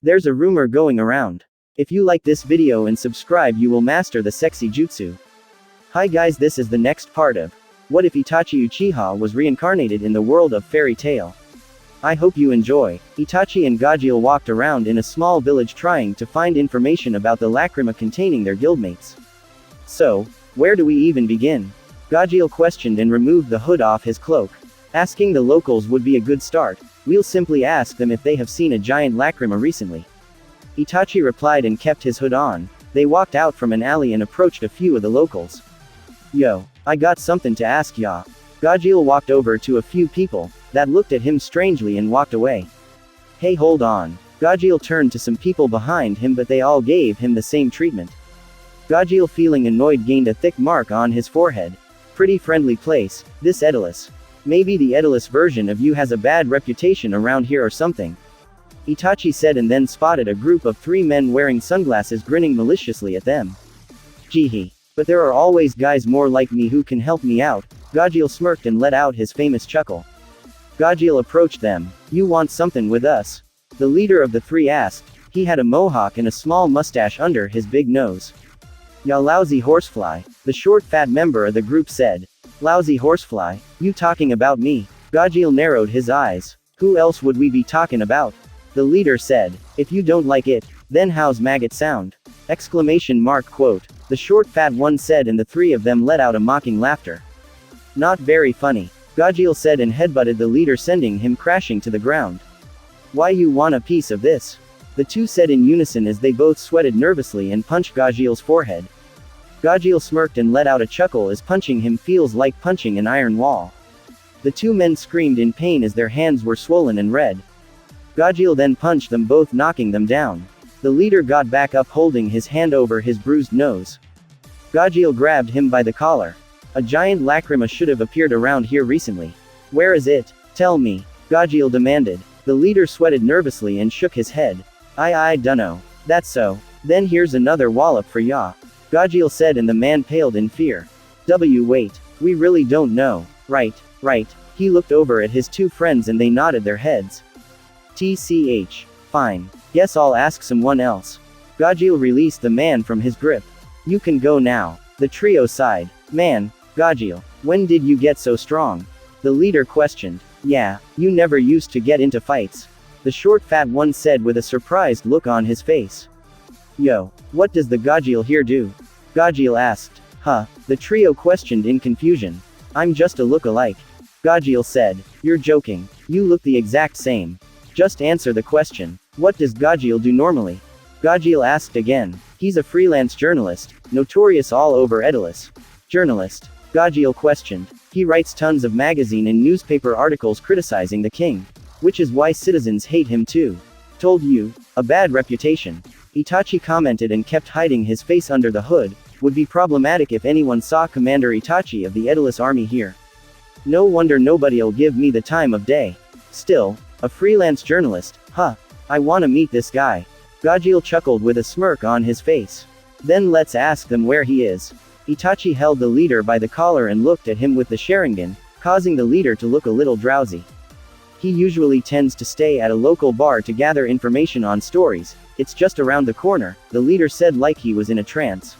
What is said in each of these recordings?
There's a rumor going around. If you like this video and subscribe, you will master the sexy jutsu. Hi guys, this is the next part of What if Itachi Uchiha was reincarnated in the world of fairy tale? I hope you enjoy. Itachi and Gajeel walked around in a small village trying to find information about the lacrima containing their guildmates. So, where do we even begin? Gajeel questioned and removed the hood off his cloak. Asking the locals would be a good start. We'll simply ask them if they have seen a giant lacrima recently. Itachi replied and kept his hood on. They walked out from an alley and approached a few of the locals. Yo, I got something to ask ya. Gajeel walked over to a few people that looked at him strangely and walked away. Hey, hold on. Gajeel turned to some people behind him, but they all gave him the same treatment. Gajeel, feeling annoyed, gained a thick mark on his forehead. Pretty friendly place, this Edalus. Maybe the Edalus version of you has a bad reputation around here or something. Itachi said, and then spotted a group of 3 men wearing sunglasses grinning maliciously at them. Gee, but there are always guys more like me who can help me out. Gajeel smirked and let out his famous chuckle. Gajeel approached them. You want something with us? The leader of the 3 asked. He had a mohawk and a small mustache under his big nose. Ya lousy horsefly, the short fat member of the group said. Lousy horsefly? You talking about me? Gajeel narrowed his eyes. Who else would we be talking about? The leader said. If you don't like it, then how's maggot sound? Exclamation mark quote. The short fat one said, and the 3 of them let out a mocking laughter. Not very funny, Gajeel said, and headbutted the leader, sending him crashing to the ground. Why you want a piece of this? The 2 said in unison as they both sweated nervously and punched Gajeel's forehead. Gajeel smirked and let out a chuckle as punching him feels like punching an iron wall. The 2 men screamed in pain as their hands were swollen and red. Gajeel then punched them both, knocking them down. The leader got back up, holding his hand over his bruised nose. Gajeel grabbed him by the collar. A giant lacrima should have appeared around here recently. Where is it? Tell me, Gajeel demanded. The leader sweated nervously and shook his head. I dunno. That's so. Then here's another wallop for ya. Gajeel said, and the man paled in fear. Wait. We really don't know. Right. He looked over at his 2 friends and they nodded their heads. TCH. Fine. Guess I'll ask someone else. Gajeel released the man from his grip. You can go now. The trio sighed. Man, Gajeel, when did you get so strong? The leader questioned. Yeah, you never used to get into fights. The short fat one said with a surprised look on his face. Yo, what does the Gajeel here do? Gajeel asked. Huh, the trio questioned in confusion. I'm just a look-alike. Gajeel said. You're joking. You look the exact same. Just answer the question. What does Gajeel do normally? Gajeel asked again. He's a freelance journalist, notorious all over Edalus. Journalist? Gajeel questioned. He writes tons of magazine and newspaper articles criticizing the king. Which is why citizens hate him too. Told you, a bad reputation. Itachi commented and kept hiding his face under the hood. Would be problematic if anyone saw Commander Itachi of the Edalus army here. No wonder nobody'll give me the time of day. Still, a freelance journalist, huh? I wanna meet this guy. Gajeel chuckled with a smirk on his face. Then let's ask them where he is. Itachi held the leader by the collar and looked at him with the Sharingan, causing the leader to look a little drowsy. He usually tends to stay at a local bar to gather information on stories. It's just around the corner, the leader said like he was in a trance.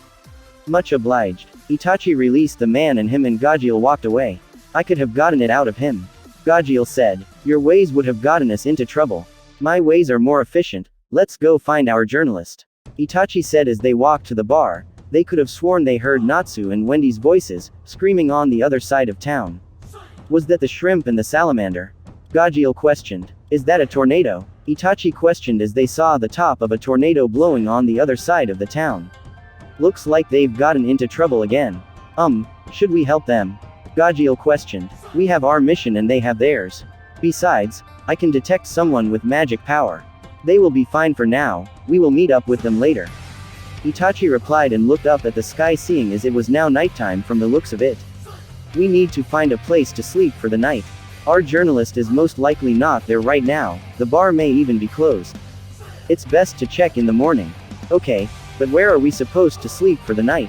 Much obliged. Itachi released the man and him and Gajeel walked away. I could have gotten it out of him. Gajeel said. Your ways would have gotten us into trouble. My ways are more efficient. Let's go find our journalist. Itachi said as they walked to the bar. They could have sworn they heard Natsu and Wendy's voices, screaming on the other side of town. Was that the shrimp and the salamander? Gajeel questioned. Is that a tornado? Itachi questioned as they saw the top of a tornado blowing on the other side of the town. Looks like they've gotten into trouble again. Should we help them? Gajeel questioned. We have our mission and they have theirs. Besides, I can detect someone with magic power. They will be fine for now, we will meet up with them later. Itachi replied and looked up at the sky, seeing as it was now nighttime from the looks of it. We need to find a place to sleep for the night. Our journalist is most likely not there right now, the bar may even be closed. It's best to check in the morning. Okay, but where are we supposed to sleep for the night?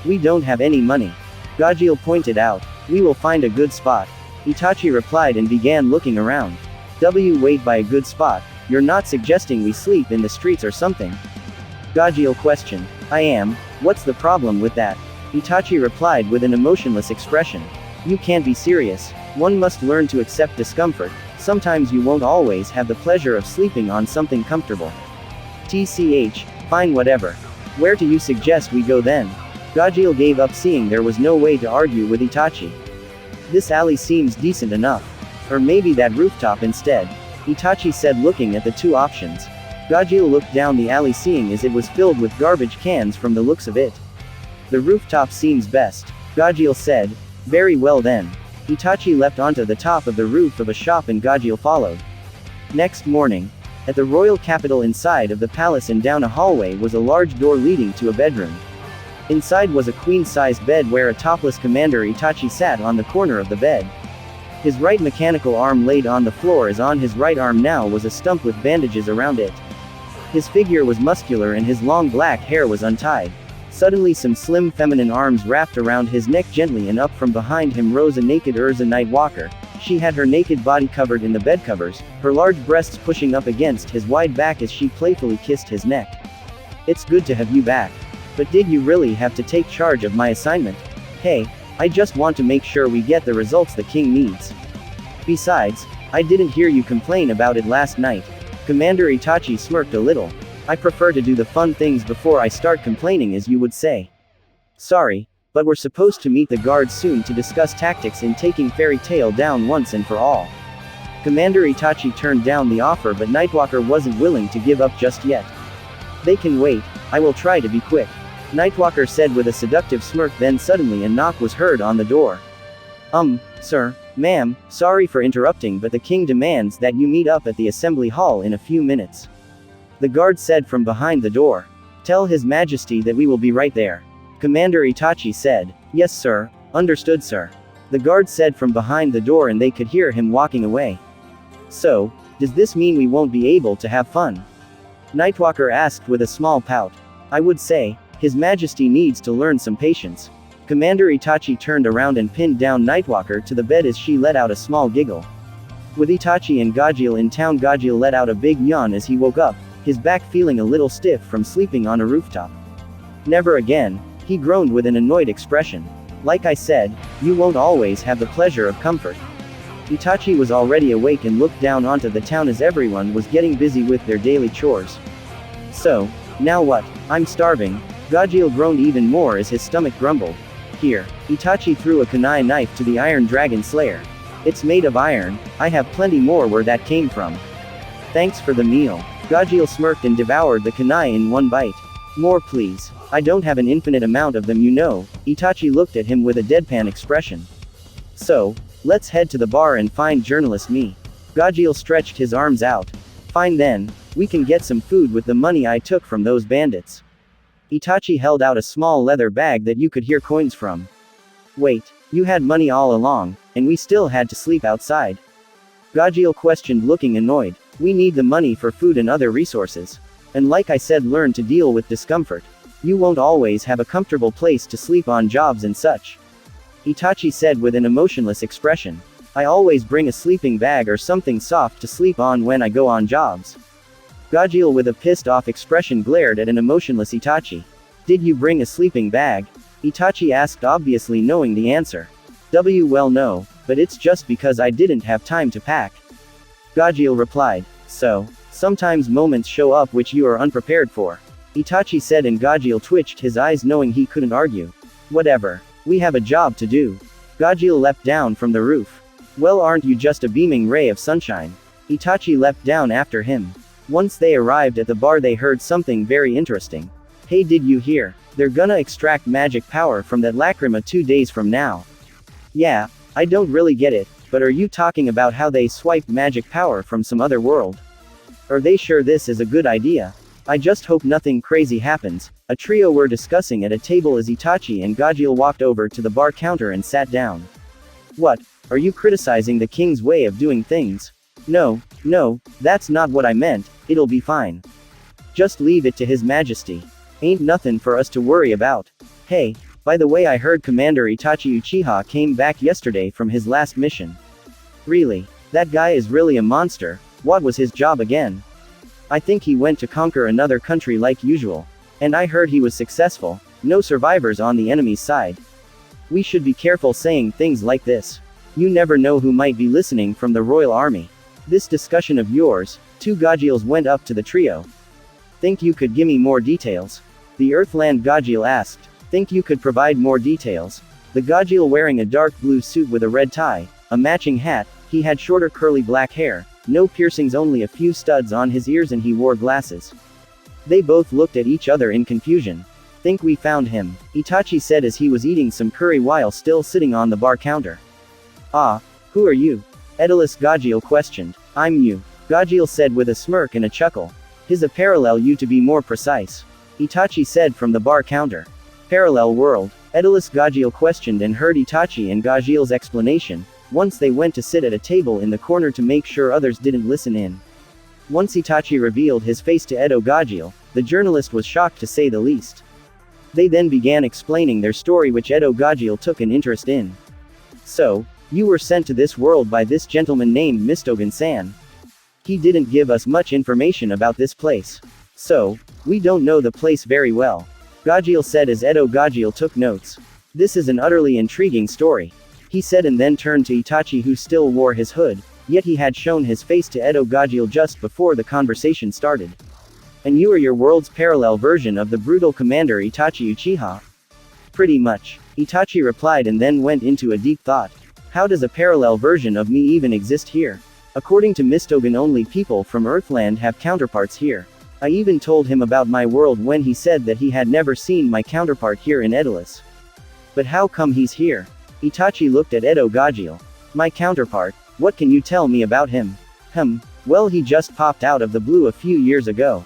We don't have any money. Gajeel pointed out. We will find a good spot. Itachi replied and began looking around. Wait, by a good spot, You're not suggesting we sleep in the streets or something? Gajeel questioned. I am. What's the problem with that? Itachi replied with an emotionless expression. You can't be serious. One must learn to accept discomfort. Sometimes you won't always have the pleasure of sleeping on something comfortable. TCH, fine, whatever. Where do you suggest we go then? Gajeel gave up, seeing there was no way to argue with Itachi. This alley seems decent enough. Or maybe that rooftop instead, Itachi said, looking at the two options. Gajeel looked down the alley, seeing as it was filled with garbage cans from the looks of it. The rooftop seems best, Gajeel said. Very well then. Itachi leapt onto the top of the roof of a shop and Gajeel followed. Next morning, at the royal capital, inside of the palace and down a hallway was a large door leading to a bedroom. Inside was a queen-sized bed where a topless Commander Itachi sat on the corner of the bed. His right mechanical arm laid on the floor, as on his right arm now was a stump with bandages around it. His figure was muscular and his long black hair was untied. Suddenly some slim feminine arms wrapped around his neck gently, and up from behind him rose a naked Urza Nightwalker. She had her naked body covered in the bedcovers, her large breasts pushing up against his wide back as she playfully kissed his neck. It's good to have you back. But did you really have to take charge of my assignment? Hey, I just want to make sure we get the results the king needs. Besides, I didn't hear you complain about it last night. Commander Itachi smirked a little. I prefer to do the fun things before I start complaining, as you would say. Sorry, but we're supposed to meet the guards soon to discuss tactics in taking Fairy Tail down once and for all. Commander Itachi turned down the offer, but Nightwalker wasn't willing to give up just yet. They can wait, I will try to be quick, Nightwalker said with a seductive smirk. Then suddenly a knock was heard on the door. Sir, ma'am, sorry for interrupting, but the king demands that you meet up at the assembly hall in a few minutes. The guard said from behind the door. Tell His Majesty that we will be right there. Commander Itachi said. Yes sir, understood sir. The guard said from behind the door, and they could hear him walking away. So, does this mean we won't be able to have fun? Nightwalker asked with a small pout. I would say, His Majesty needs to learn some patience. Commander Itachi turned around and pinned down Nightwalker to the bed as she let out a small giggle. With Itachi and Gajeel in town, Gajeel let out a big yawn as he woke up, his back feeling a little stiff from sleeping on a rooftop. Never again, he groaned with an annoyed expression. Like I said, you won't always have the pleasure of comfort. Itachi was already awake and looked down onto the town as everyone was getting busy with their daily chores. So, now what? I'm starving. Gajeel groaned even more as his stomach grumbled. Here, Itachi threw a kunai knife to the Iron Dragon Slayer. It's made of iron, I have plenty more where that came from. Thanks for the meal. Gajeel smirked and devoured the kunai in one bite. More please. I don't have an infinite amount of them, you know. Itachi looked at him with a deadpan expression. So, let's head to the bar and find journalist me. Gajeel stretched his arms out. Fine then, we can get some food with the money I took from those bandits. Itachi held out a small leather bag that you could hear coins from. Wait, you had money all along, and we still had to sleep outside? Gajeel questioned, looking annoyed. We need the money for food and other resources. And like I said, learn to deal with discomfort. You won't always have a comfortable place to sleep on jobs and such. Itachi said with an emotionless expression. I always bring a sleeping bag or something soft to sleep on when I go on jobs. Gajeel with a pissed off expression glared at an emotionless Itachi. Did you bring a sleeping bag? Itachi asked, obviously knowing the answer. Well no, but it's just because I didn't have time to pack. Gajeel replied. So, sometimes moments show up which you are unprepared for. Itachi said, and Gajeel twitched his eyes knowing he couldn't argue. Whatever. We have a job to do. Gajeel leapt down from the roof. Well, aren't you just a beaming ray of sunshine? Itachi leapt down after him. Once they arrived at the bar, they heard something very interesting. Hey, did you hear? They're gonna extract magic power from that lacrima 2 days from now. Yeah, I don't really get it, but are you talking about how they swiped magic power from some other world? Are they sure this is a good idea? I just hope nothing crazy happens. A trio were discussing at a table as Itachi and Gajeel walked over to the bar counter and sat down. What? Are you criticizing the king's way of doing things? No, that's not what I meant. It'll be fine. Just leave it to His Majesty. Ain't nothing for us to worry about. Hey, by the way, I heard Commander Itachi Uchiha came back yesterday from his last mission. Really? That guy is really a monster. What was his job again? I think he went to conquer another country like usual. And I heard he was successful. No survivors on the enemy's side. We should be careful saying things like this. You never know who might be listening from the royal army. This discussion of yours, 2 Gajils went up to the trio. Think you could gimme more details? The Earthland Gajil asked. Think you could provide more details? The Gajil wearing a dark blue suit with a red tie, a matching hat, he had shorter curly black hair, no piercings, only a few studs on his ears, and he wore glasses. They both looked at each other in confusion. Think we found him, Itachi said as he was eating some curry while still sitting on the bar counter. Ah, who are you? Daedalus Gajil questioned. I'm you, Gajil said with a smirk and a chuckle. His a parallel you to be more precise. Itachi said from the bar counter. Parallel world, Daedalus Gajil questioned and heard Itachi and Gajil's explanation. Once they went to sit at a table in the corner to make sure others didn't listen in. Once Itachi revealed his face to Edo Gajil, the journalist was shocked to say the least. They then began explaining their story, which Edo Gajil took an interest in. So, you were sent to this world by this gentleman named Mistogen-san. He didn't give us much information about this place. So, we don't know the place very well. Gajil said as Edo Gajil took notes. This is an utterly intriguing story. He said, and then turned to Itachi, who still wore his hood, yet he had shown his face to Edo Gajil just before the conversation started. And you are your world's parallel version of the brutal commander Itachi Uchiha? Pretty much, Itachi replied, and then went into a deep thought. How does a parallel version of me even exist here? According to Mistogen, only people from Earthland have counterparts here. I even told him about my world when he said that he had never seen my counterpart here in Daedalus. But how come he's here? Itachi looked at Edo Gajil. My counterpart? What can you tell me about him? Well, he just popped out of the blue a few years ago.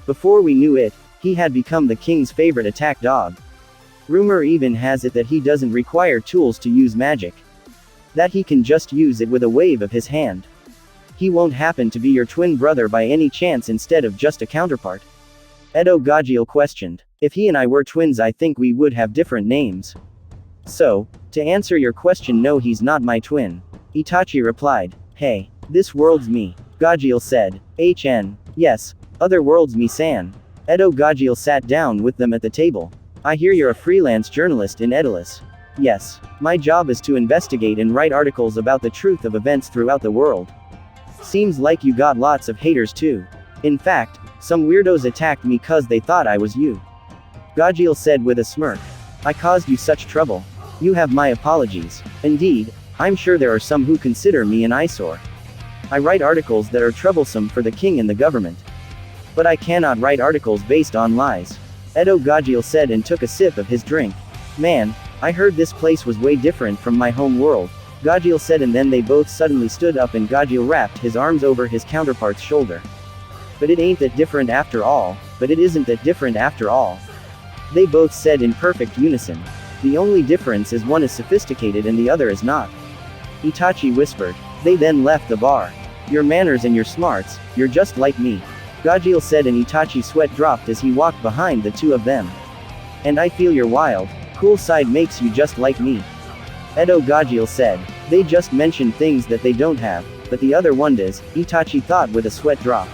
Before we knew it, he had become the king's favorite attack dog. Rumor even has it that he doesn't require tools to use magic. That he can just use it with a wave of his hand. He won't happen to be your twin brother by any chance instead of just a counterpart? Edo Gajil questioned. If he and I were twins, I think we would have different names. So, to answer your question, no, he's not my twin. Itachi replied. Hey, this world's me. Gajil said. Yes, other world's me san. Edo Gajil sat down with them at the table. I hear you're a freelance journalist in Daedalus. Yes, my job is to investigate and write articles about the truth of events throughout the world. Seems like you got lots of haters too. In fact, some weirdos attacked me cause they thought I was you. Gajil said with a smirk. I caused you such trouble. You have my apologies. Indeed, I'm sure there are some who consider me an eyesore. I write articles that are troublesome for the king and the government. But I cannot write articles based on lies. Edo Gajil said and took a sip of his drink. Man, I heard this place was way different from my home world. Gajil said, and then they both suddenly stood up and Gajil wrapped his arms over his counterpart's shoulder. But it ain't that different after all. But it isn't that different after all. They both said in perfect unison. The only difference is one is sophisticated and the other is not. Itachi whispered. They then left the bar. Your manners and your smarts, you're just like me. Gajil said, and Itachi's sweat dropped as he walked behind the two of them. And I feel your wild, cool side makes you just like me. Edo Gajil said. They just mentioned things that they don't have, but the other one does, Itachi thought with a sweat drop.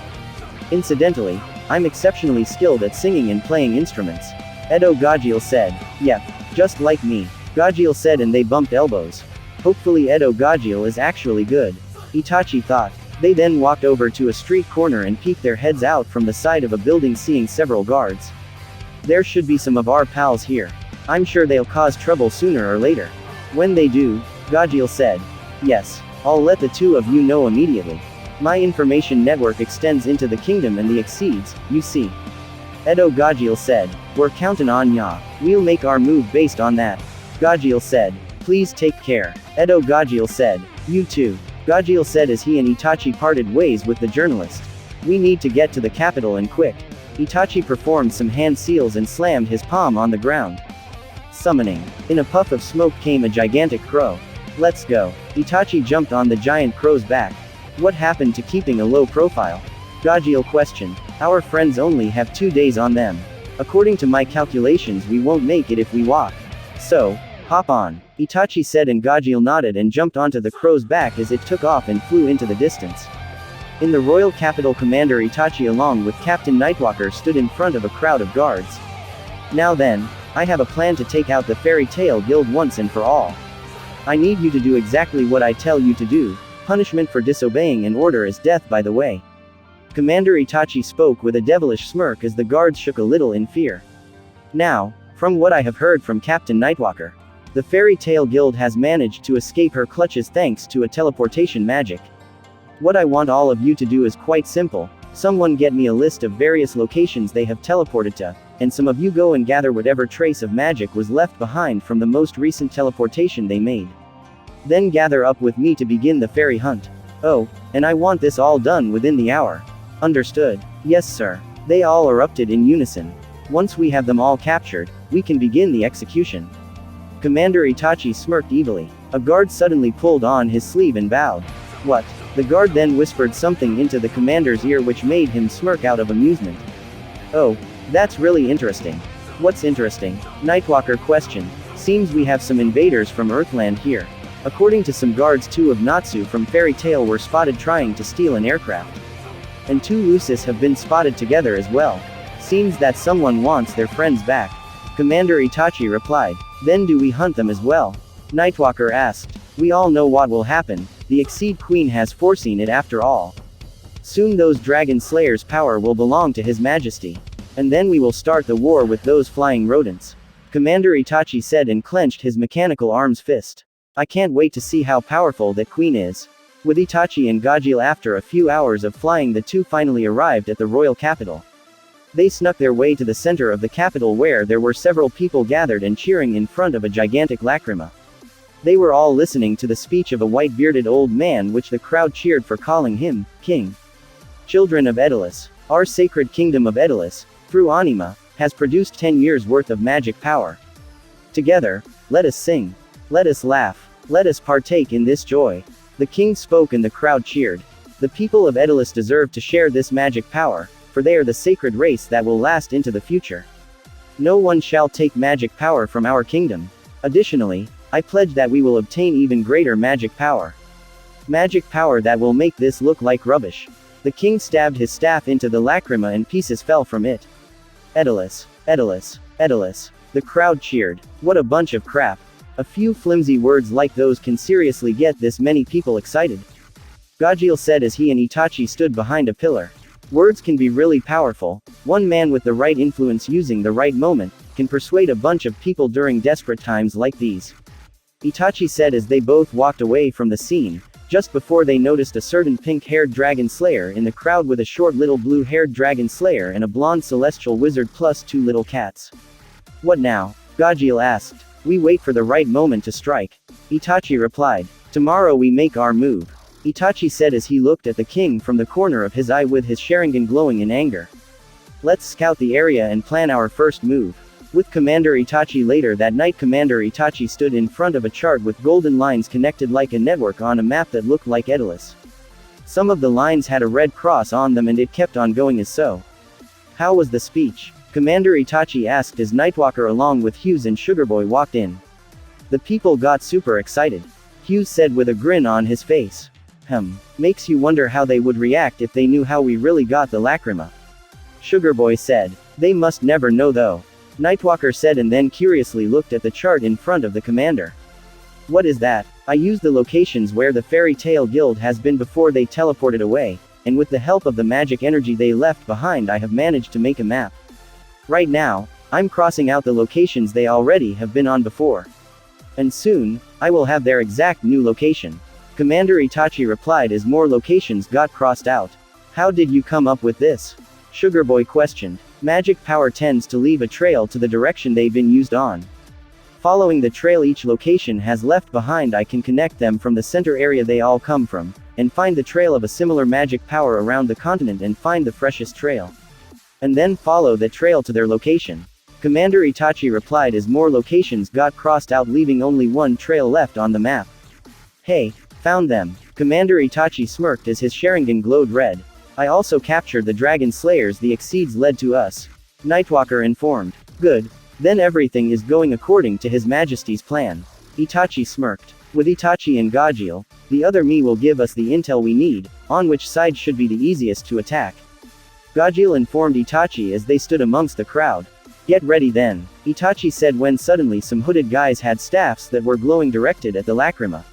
Incidentally, I'm exceptionally skilled at singing and playing instruments. Edo Gajil said. Yep, just like me. Gajil said, and they bumped elbows. Hopefully Edo Gajil is actually good. Itachi thought. They then walked over to a street corner and peeked their heads out from the side of a building, seeing several guards. There should be some of our pals here. I'm sure they'll cause trouble sooner or later. When they do, Gajil said. Yes, I'll let the two of you know immediately. My information network extends into the kingdom and the exceeds, you see. Edo Gajil said. We're counting on ya. We'll make our move based on that. Gajil said. Please take care. Edo Gajil said. You too. Gajil said as he and Itachi parted ways with the journalist. We need to get to the capital and quick. Itachi performed some hand seals and slammed his palm on the ground. Summoning. In a puff of smoke came a gigantic crow. Let's go. Itachi jumped on the giant crow's back. What happened to keeping a low profile? Gajil questioned. Our friends only have 2 days on them. According to my calculations, we won't make it if we walk. So, hop on. Itachi said, and Gajil nodded and jumped onto the crow's back as it took off and flew into the distance. In the royal capital, Commander Itachi along with Captain Nightwalker stood in front of a crowd of guards. Now then, I have a plan to take out the Fairy Tail Guild once and for all. I need you to do exactly what I tell you to do. Punishment for disobeying an order is death, by the way. Commander Itachi spoke with a devilish smirk as the guards shook a little in fear. Now, from what I have heard from Captain Nightwalker, the Fairy Tail Guild has managed to escape her clutches thanks to a teleportation magic. What I want all of you to do is quite simple. Someone get me a list of various locations they have teleported to, and some of you go and gather whatever trace of magic was left behind from the most recent teleportation they made. Then gather up with me to begin the fairy hunt. Oh, and I want this all done within the hour. Understood? Yes, sir. They all erupted in unison. Once we have them all captured, we can begin the execution. Commander Itachi smirked evilly. A guard suddenly pulled on his sleeve and bowed. What? The guard then whispered something into the commander's ear which made him smirk out of amusement. Oh, that's really interesting. What's interesting? Nightwalker questioned. Seems we have some invaders from Earthland here. According to some guards, 2 of Natsu from Fairy Tail were spotted trying to steal an aircraft. And 2 Lucis have been spotted together as well. Seems that someone wants their friends back. Commander Itachi replied. Then do we hunt them as well? Nightwalker asked. We all know what will happen. The Exceed Queen has foreseen it after all. Soon those Dragon Slayers' power will belong to His Majesty. And then we will start the war with those flying rodents. Commander Itachi said and clenched his mechanical arms fist. I can't wait to see how powerful that queen is. With Itachi and Gajil, after a few hours of flying, the 2 finally arrived at the royal capital. They snuck their way to the center of the capital where there were several people gathered and cheering in front of a gigantic lacrima. They were all listening to the speech of a white-bearded old man which the crowd cheered for, calling him, King. Children of Daedalus, our sacred kingdom of Daedalus, through Anima, has produced 10 years worth of magic power. Together, let us sing. Let us laugh. Let us partake in this joy. The king spoke and the crowd cheered. The people of Daedalus deserve to share this magic power, for they are the sacred race that will last into the future. No one shall take magic power from our kingdom. Additionally, I pledge that we will obtain even greater magic power. Magic power that will make this look like rubbish. The king stabbed his staff into the lacrima and pieces fell from it. Daedalus, Daedalus, Daedalus. The crowd cheered. What a bunch of crap. A few flimsy words like those can seriously get this many people excited. Gajil said as he and Itachi stood behind a pillar. Words can be really powerful. One man with the right influence using the right moment can persuade a bunch of people during desperate times like these. Itachi said as they both walked away from the scene, just before they noticed a certain pink-haired dragon slayer in the crowd with a short little blue-haired dragon slayer and a blonde celestial wizard plus 2 little cats. What now? Gajil asked. We wait for the right moment to strike. Itachi replied. Tomorrow we make our move. Itachi said as he looked at the king from the corner of his eye with his Sharingan glowing in anger. Let's scout the area and plan our first move. With Commander Itachi later that night, Commander Itachi stood in front of a chart with golden lines connected like a network on a map that looked like Daedalus. Some of the lines had a red cross on them and it kept on going as so. How was the speech? Commander Itachi asked as Nightwalker along with Hughes and Sugarboy walked in. The people got super excited. Hughes said with a grin on his face. Makes you wonder how they would react if they knew how we really got the lacrima. Sugarboy said. They must never know though. Nightwalker said and then curiously looked at the chart in front of the commander. What is that? I used the locations where the Fairy Tail Guild has been before they teleported away, and with the help of the magic energy they left behind I have managed to make a map. Right now, I'm crossing out the locations they already have been on before. And soon, I will have their exact new location. Commander Itachi replied as more locations got crossed out. How did you come up with this? Sugarboy questioned. Magic power tends to leave a trail to the direction they've been used on. Following the trail each location has left behind, I can connect them from the center area they all come from, and find the trail of a similar magic power around the continent and find the freshest trail. And then follow the trail to their location. Commander Itachi replied as more locations got crossed out, leaving only one trail left on the map. Hey, found them. Commander Itachi smirked as his Sharingan glowed red. I also captured the Dragon Slayers the Exceeds led to us. Nightwalker informed. Good. Then everything is going according to His Majesty's plan. Itachi smirked. With Itachi and Gajeel, the other me will give us the intel we need, on which side should be the easiest to attack. Gajeel informed Itachi as they stood amongst the crowd. Get ready then, Itachi said when suddenly some hooded guys had staffs that were glowing directed at the lacrima.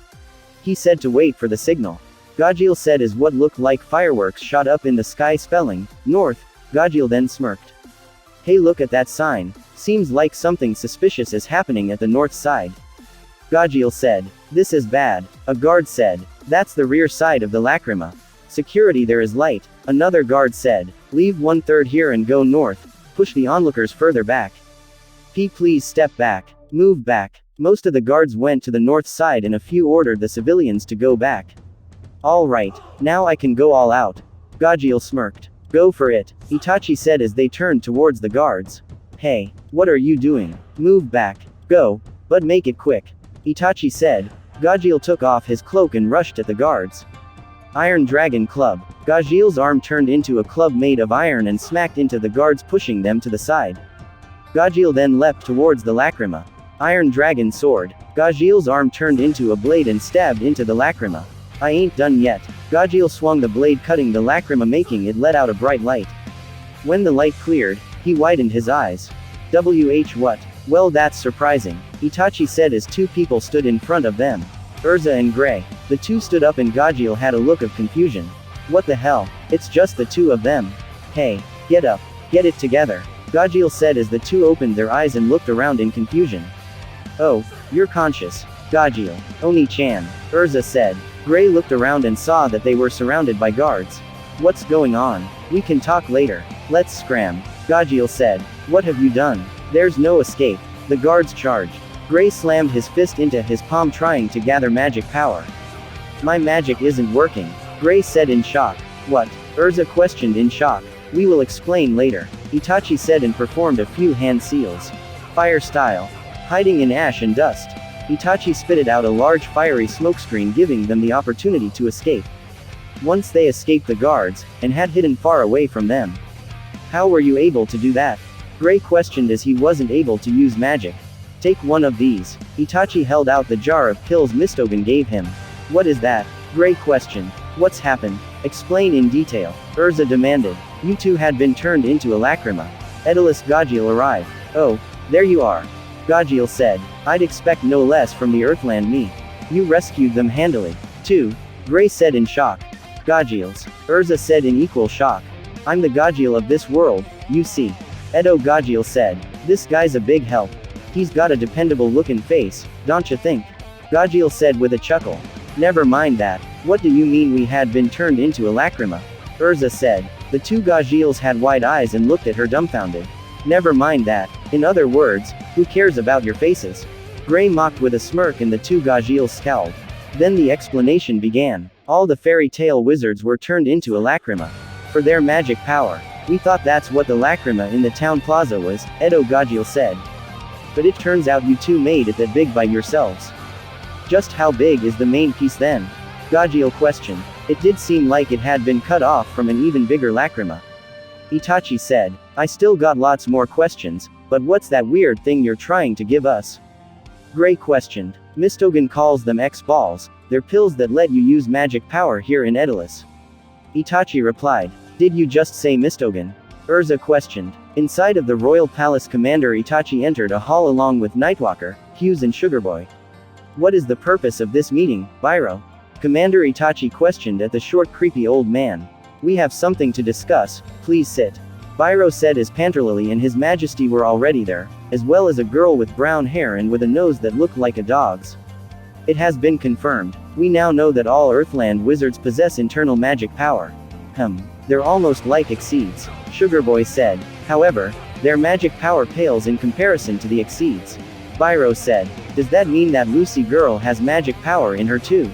He said to wait for the signal. Gajeel said as what looked like fireworks shot up in the sky spelling, north. Gajeel then smirked. Hey, look at that sign, seems like something suspicious is happening at the north side. Gajeel said, this is bad. A guard said, that's the rear side of the lacrima. Security, there is light. Another guard said, leave 1/3 here and go north, push the onlookers further back. Please step back, move back. Most of the guards went to the north side and a few ordered the civilians to go back. Alright, now I can go all out. Gajeel smirked. Go for it, Itachi said as they turned towards the guards. Hey, what are you doing? Move back. Go, but make it quick, Itachi said. Gajeel took off his cloak and rushed at the guards. Iron Dragon Club. Gajeel's arm turned into a club made of iron and smacked into the guards, pushing them to the side. Gajeel then leapt towards the lacrima. Iron Dragon Sword. Gajeel's arm turned into a blade and stabbed into the lacrima. I ain't done yet. Gajeel swung the blade, cutting the lacrima, making it let out a bright light. When the light cleared, he widened his eyes. What? Well, that's surprising, Itachi said as two people stood in front of them. Urza and Gray. The two stood up and Gajeel had a look of confusion. What the hell? It's just the two of them. Hey, get up. Get it together, Gajeel said as the two opened their eyes and looked around in confusion. Oh, you're conscious, Gajeel. Oni-chan, Urza said. Gray looked around and saw that they were surrounded by guards. What's going on? We can talk later. Let's scram, Gajeel said. What have you done? There's no escape. The guards charged. Gray slammed his fist into his palm, trying to gather magic power. My magic isn't working, Gray said in shock. What? Urza questioned in shock. We will explain later, Itachi said and performed a few hand seals. Fire style. Hiding in ash and dust. Itachi spitted out a large fiery smokescreen, giving them the opportunity to escape. Once they escaped the guards, and had hidden far away from them. How were you able to do that? Gray questioned as he wasn't able to use magic. Take one of these. Itachi held out the jar of pills Mistogen gave him. What is that? Gray questioned. What's happened? Explain in detail, Urza demanded. You two had been turned into a lacrima. Daedalus Gajeel arrived. Oh, there you are, Gajeel said. I'd expect no less from the Earthland me. You rescued them handily, too, Gray said in shock. Gajeels, Urza said in equal shock. I'm the Gajeel of this world, you see. Edo Gajeel said. This guy's a big help. He's got a dependable looking face, don't you think? Gajeel said with a chuckle. Never mind that. What do you mean we had been turned into a lacrima? Urza said. The two Gajeels had wide eyes and looked at her dumbfounded. Never mind that. In other words, who cares about your faces? Gray mocked with a smirk and the two Gajeels scowled. Then the explanation began. All the fairy tale wizards were turned into a lacrima. For their magic power. We thought that's what the lacrima in the town plaza was, Edo Gajeel said. But it turns out you two made it that big by yourselves. Just how big is the main piece then? Gajeel questioned. It did seem like it had been cut off from an even bigger lacrima. Itachi said. I still got lots more questions, but what's that weird thing you're trying to give us? Gray questioned. Mistogen calls them X-balls, they're pills that let you use magic power here in Daedalus. Itachi replied. Did you just say Mistogen? Urza questioned. Inside of the royal palace, Commander Itachi entered a hall along with Nightwalker, Hughes and Sugarboy. What is the purpose of this meeting, Biro? Commander Itachi questioned at the short creepy old man. We have something to discuss, please sit. Biro said as Panterlily and His Majesty were already there, as well as a girl with brown hair and with a nose that looked like a dog's. It has been confirmed. We now know that all Earthland wizards possess internal magic power. They're almost like Exceeds, Sugarboy said. However, their magic power pales in comparison to the Exceeds. Biro said. Does that mean that Lucy girl has magic power in her too?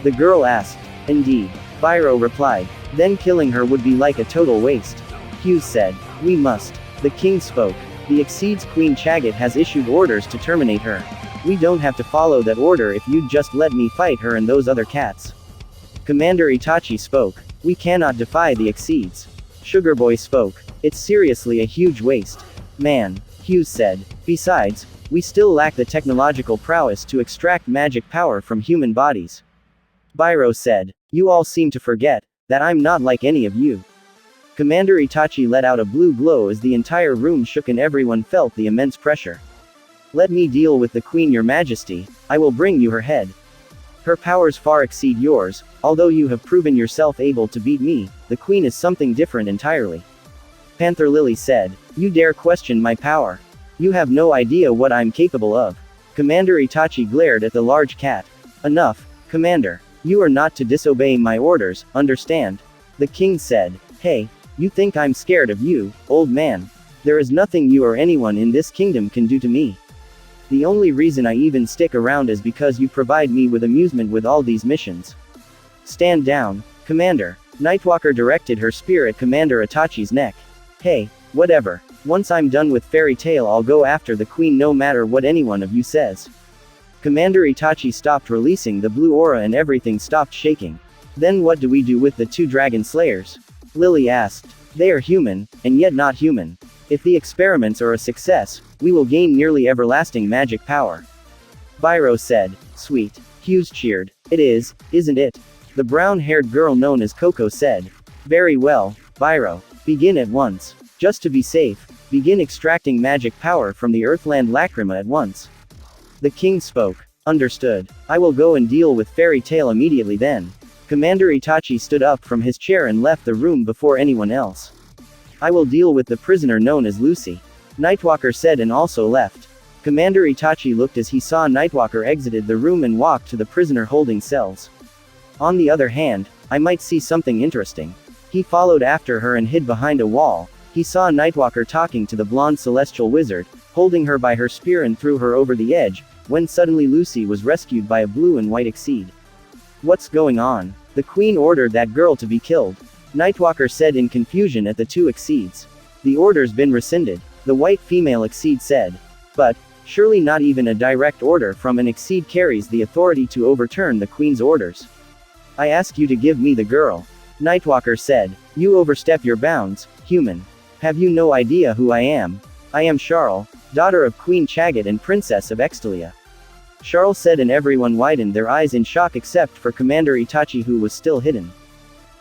The girl asked. Indeed, Biro replied. Then killing her would be like a total waste. Hughes said. We must. The king spoke. The Exceeds Queen Chagat has issued orders to terminate her. We don't have to follow that order if you'd just let me fight her and those other cats. Commander Itachi spoke. We cannot defy the Exceeds. Sugarboy spoke. It's seriously a huge waste. Man, Hughes said. Besides, We still lack the technological prowess to extract magic power from human bodies. Biro said. You all seem to forget that I'm not like any of you. Commander Itachi let out a blue glow as the entire room shook and everyone felt the immense pressure. Let me deal with the Queen, Your Majesty. I will bring you her head. Her powers far exceed yours, although you have proven yourself able to beat me, the Queen is something different entirely. Panther Lily said. You dare question my power? You have no idea what I'm capable of. Commander Itachi glared at the large cat. Enough, Commander. You are not to disobey my orders, understand? The king said. Hey, you think I'm scared of you, old man? There is nothing you or anyone in this kingdom can do to me. The only reason I even stick around is because you provide me with amusement with all these missions. Stand down, Commander. Nightwalker directed her spear at Commander Itachi's neck. Hey, whatever. Once I'm done with Fairy Tail, I'll go after the Queen no matter what any one of you says. Commander Itachi stopped releasing the blue aura and everything stopped shaking. Then what do we do with the 2 dragon slayers? Lily asked. They are human, and yet not human. If the experiments are a success, we will gain nearly everlasting magic power. Biro said. Sweet. Hughes cheered. It is, isn't it? The brown-haired girl known as Coco said. Very well, Biro. Begin at once. Just to be safe, begin extracting magic power from the Earthland Lacrima at once. The king spoke. Understood. I will go and deal with Fairy Tail immediately then. Commander Itachi stood up from his chair and left the room before anyone else. I will deal with the prisoner known as Lucy. Nightwalker said and also left. Commander Itachi looked as he saw Nightwalker exited the room and walked to the prisoner holding cells. On the other hand, I might see something interesting. He followed after her and hid behind a wall. He saw Nightwalker talking to the blonde celestial wizard, holding her by her spear and threw her over the edge, when suddenly Lucy was rescued by a blue and white exceed. What's going on? The Queen ordered that girl to be killed. Nightwalker said in confusion at the 2 exceeds. The order's been rescinded, the white female exceed said. But, surely not even a direct order from an exceed carries the authority to overturn the Queen's orders. I ask you to give me the girl. Nightwalker said. You overstep your bounds, human. Have you no idea who I am? I am Charles, daughter of Queen Chagat and Princess of Extalia. Charles said and everyone widened their eyes in shock except for Commander Itachi who was still hidden.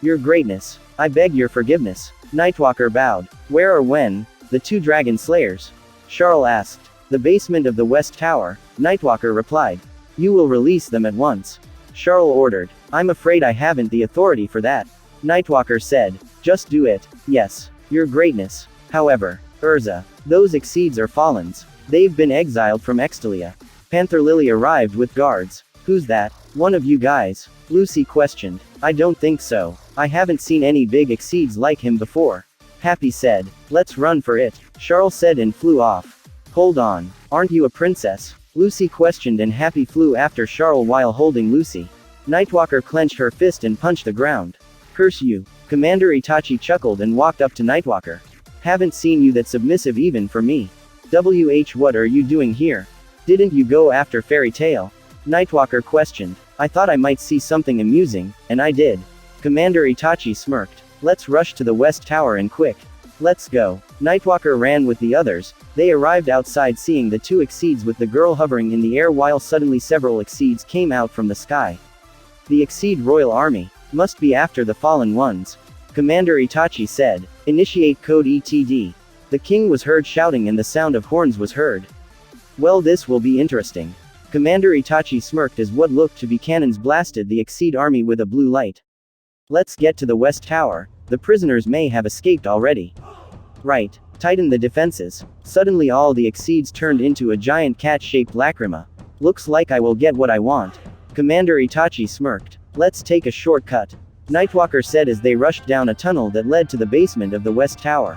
Your greatness. I beg your forgiveness. Nightwalker bowed. Where or when? The 2 dragon slayers? Charles asked. The basement of the West Tower, Nightwalker replied. You will release them at once. Charles ordered. I'm afraid I haven't the authority for that. Nightwalker said. Just do it. Yes. Your greatness. However, Urza. Those exceeds are fallens. They've been exiled from Extalia. Panther Lily arrived with guards. Who's that? One of you guys? Lucy questioned. I don't think so. I haven't seen any big exceeds like him before. Happy said. Let's run for it. Charles said and flew off. Hold on. Aren't you a princess? Lucy questioned and Happy flew after Charles while holding Lucy. Nightwalker clenched her fist and punched the ground. Curse you. Commander Itachi chuckled and walked up to Nightwalker. Haven't seen you that submissive even for me. What are you doing here? Didn't you go after Fairy Tail? Nightwalker questioned. I thought I might see something amusing, and I did. Commander Itachi smirked. Let's rush to the West Tower and quick. Let's go. Nightwalker ran with the others. They arrived outside seeing the 2 exceeds with the girl hovering in the air while suddenly several exceeds came out from the sky. The exceed royal army. Must be after the fallen ones. Commander Itachi said. Initiate code ETD. The king was heard shouting and the sound of horns was heard. Well, this will be interesting. Commander Itachi smirked as what looked to be cannons blasted the exceed army with a blue light. Let's get to the West Tower. The prisoners may have escaped already. Right. Tighten the defenses. Suddenly all the exceeds turned into a giant cat-shaped lacrima. Looks like I will get what I want. Commander Itachi smirked. Let's take a shortcut. Nightwalker said as they rushed down a tunnel that led to the basement of the West Tower.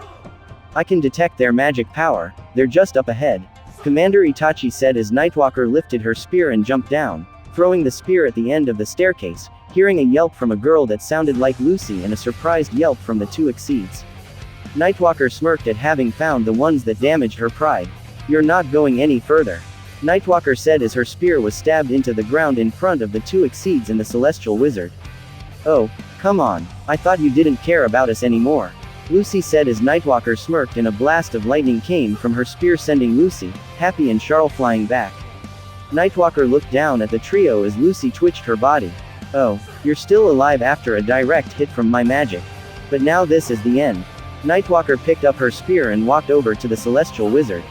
I can detect their magic power. They're just up ahead. Commander Itachi said as Nightwalker lifted her spear and jumped down, throwing the spear at the end of the staircase, hearing a yelp from a girl that sounded like Lucy and a surprised yelp from the 2 exceeds. Nightwalker smirked at having found the ones that damaged her pride. You're not going any further. Nightwalker said as her spear was stabbed into the ground in front of the 2 exceeds and the celestial wizard. Oh, come on. I thought you didn't care about us anymore. Lucy said as Nightwalker smirked and a blast of lightning came from her spear sending Lucy, Happy and Charles flying back. Nightwalker looked down at the trio as Lucy twitched her body. Oh, you're still alive after a direct hit from my magic. But now this is the end. Nightwalker picked up her spear and walked over to the celestial wizard.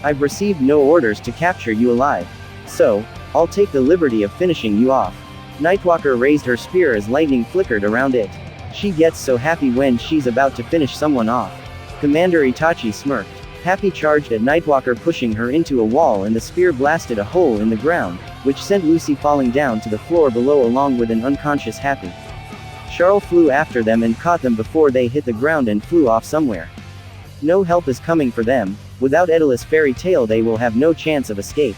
I've received no orders to capture you alive. So, I'll take the liberty of finishing you off. Nightwalker raised her spear as lightning flickered around it. She gets so happy when she's about to finish someone off. Commander Itachi smirked. Happy charged at Nightwalker, pushing her into a wall, and the spear blasted a hole in the ground, which sent Lucy falling down to the floor below along with an unconscious Happy. Charles flew after them and caught them before they hit the ground and flew off somewhere. No help is coming for them. Without Daedalus fairy tail they will have no chance of escape.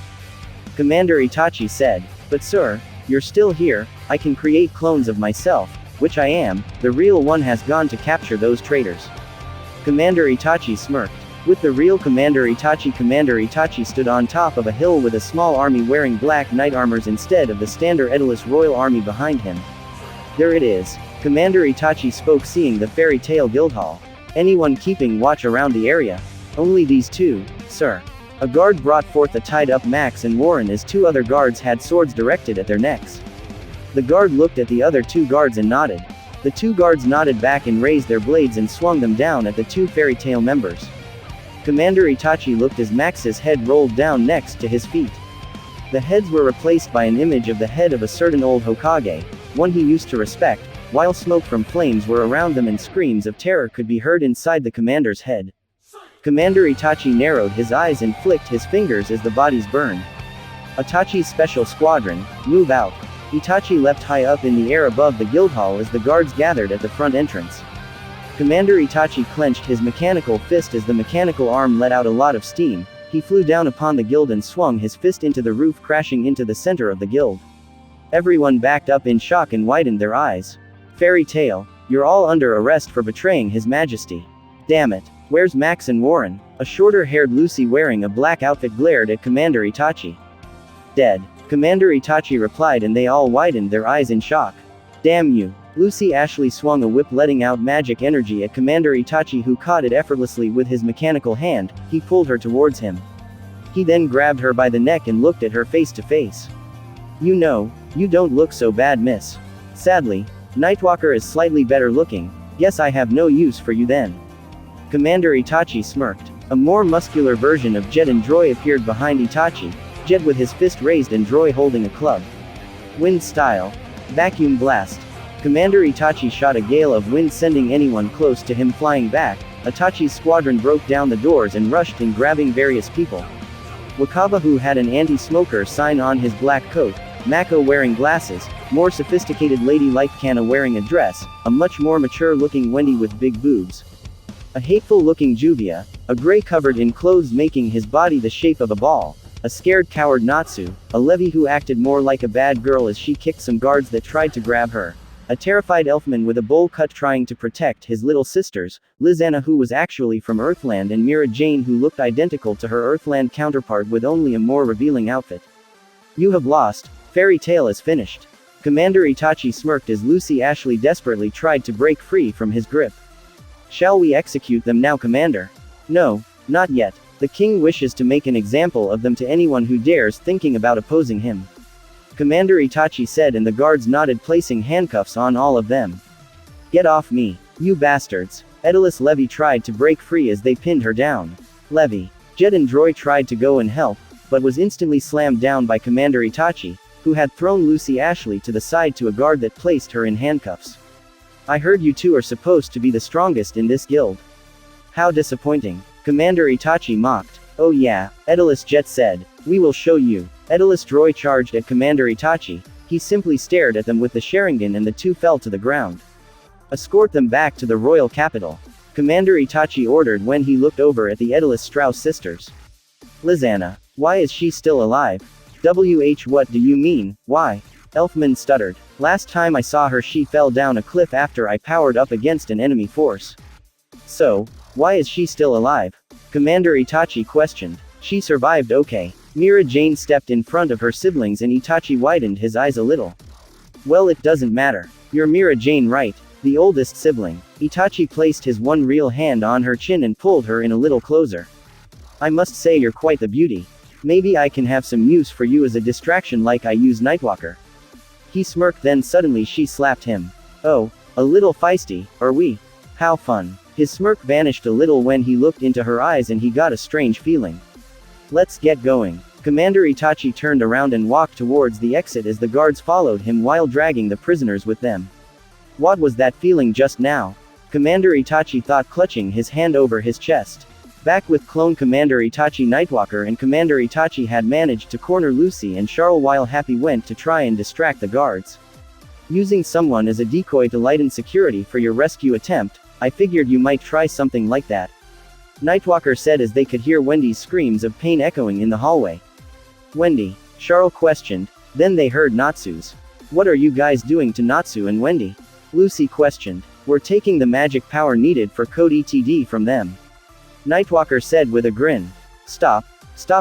Commander Itachi said. But sir, you're still here. I can create clones of myself, which I am. The real one has gone to capture those traitors. Commander Itachi smirked. With the real Commander Itachi stood on top of a hill with a small army wearing black knight armors instead of the standard Daedalus royal army behind him. There it is. Commander Itachi spoke, seeing the fairy tale guildhall. Anyone keeping watch around the area? Only these two, sir. A guard brought forth a tied-up Max and Warren as two other guards had swords directed at their necks. The guard looked at the other two guards and nodded. The two guards nodded back and raised their blades and swung them down at the two fairy tale members. Commander Itachi looked as Max's head rolled down next to his feet. The heads were replaced by an image of the head of a certain old Hokage, one he used to respect, while smoke from flames were around them and screams of terror could be heard inside the commander's head. Commander Itachi narrowed his eyes and flicked his fingers as the bodies burned. Itachi's special squadron, move out. Itachi leapt high up in the air above the guildhall as the guards gathered at the front entrance. Commander Itachi clenched his mechanical fist as the mechanical arm let out a lot of steam. He flew down upon the guild and swung his fist into the roof, crashing into the center of the guild. Everyone backed up in shock and widened their eyes. Fairy tale, you're all under arrest for betraying His Majesty. Damn it. Where's Max and Warren? A shorter-haired Lucy wearing a black outfit glared at Commander Itachi. Dead. Commander Itachi replied, and they all widened their eyes in shock. Damn you. Lucy Ashley swung a whip, letting out magic energy at Commander Itachi, who caught it effortlessly with his mechanical hand. He pulled her towards him. He then grabbed her by the neck and looked at her face to face. You know, you don't look so bad, miss. Sadly, Nightwalker is slightly better looking. Guess I have no use for you then. Commander Itachi smirked. A more muscular version of Jet and Droy appeared behind Itachi, Jet with his fist raised and Droy holding a club. Wind style. Vacuum blast. Commander Itachi shot a gale of wind, sending anyone close to him flying back. Itachi's squadron broke down the doors and rushed in, grabbing various people. Wakaba, who had an anti-smoker sign on his black coat, Mako wearing glasses, more sophisticated lady like Kana wearing a dress, a much more mature-looking Wendy with big boobs. A hateful-looking Juvia, a gray covered in clothes making his body the shape of a ball, a scared coward Natsu, a Levi who acted more like a bad girl as she kicked some guards that tried to grab her, a terrified elfman with a bowl cut trying to protect his little sisters, Lizanna who was actually from Earthland, and Mira Jane who looked identical to her Earthland counterpart with only a more revealing outfit. You have lost. Fairy tale is finished. Commander Itachi smirked as Lucy Ashley desperately tried to break free from his grip. Shall we execute them now, Commander? No, not yet. The king wishes to make an example of them to anyone who dares thinking about opposing him. Commander Itachi said, and the guards nodded, placing handcuffs on all of them. Get off me, you bastards. Daedalus Levi tried to break free as they pinned her down. Levi, Jet and Droy tried to go and help, but was instantly slammed down by Commander Itachi, who had thrown Lucy Ashley to the side to a guard that placed her in handcuffs. I heard you two are supposed to be the strongest in this guild. How disappointing. Commander Itachi mocked. Oh yeah, Daedalus Jet said. We will show you. Daedalus Droy charged at Commander Itachi. He simply stared at them with the Sharingan and the two fell to the ground. Escort them back to the royal capital. Commander Itachi ordered when he looked over at the Daedalus Strauss sisters. Lizanna. Why is she still alive? What do you mean, why? Elfman stuttered. Last time I saw her she fell down a cliff after I powered up against an enemy force. So, why is she still alive? Commander Itachi questioned. She survived okay. Mira Jane stepped in front of her siblings and Itachi widened his eyes a little. Well, it doesn't matter. You're Mira Jane, right? The oldest sibling. Itachi placed his one real hand on her chin and pulled her in a little closer. I must say you're quite the beauty. Maybe I can have some use for you as a distraction like I use Nightwalker. He smirked, then suddenly she slapped him. Oh, a little feisty, are we? How fun. His smirk vanished a little when he looked into her eyes and he got a strange feeling. Let's get going. Commander Itachi turned around and walked towards the exit as the guards followed him while dragging the prisoners with them. What was that feeling just now? Commander Itachi thought, clutching his hand over his chest. Back with clone Commander Itachi, Nightwalker and Commander Itachi had managed to corner Lucy and Charles while Happy went to try and distract the guards. Using someone as a decoy to lighten security for your rescue attempt, I figured you might try something like that. Nightwalker said as they could hear Wendy's screams of pain echoing in the hallway. Wendy? Charles questioned, then they heard Natsu's. What are you guys doing to Natsu and Wendy? Lucy questioned. We're taking the magic power needed for Code ETD from them. Nightwalker said with a grin. Stop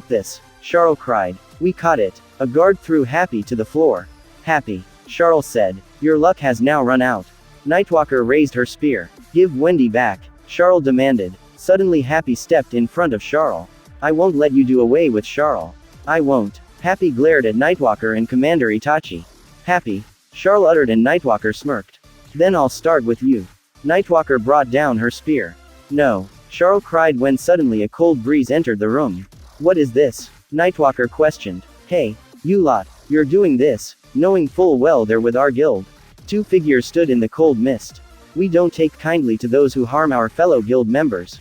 this, Charles cried. We caught it. A guard threw Happy to the floor. Happy, Charles said. Your luck has now run out. Nightwalker raised her spear. Give Wendy back, Charles demanded. Suddenly Happy stepped in front of Charles. I won't let you do away with Charles. I won't. Happy glared at Nightwalker and Commander Itachi. Happy, Charles uttered and Nightwalker smirked. Then I'll start with you. Nightwalker brought down her spear. No, Charles cried when suddenly a cold breeze entered the room. What is this? Nightwalker questioned. Hey, you lot, you're doing this, knowing full well they're with our guild. Two figures stood in the cold mist. We don't take kindly to those who harm our fellow guild members.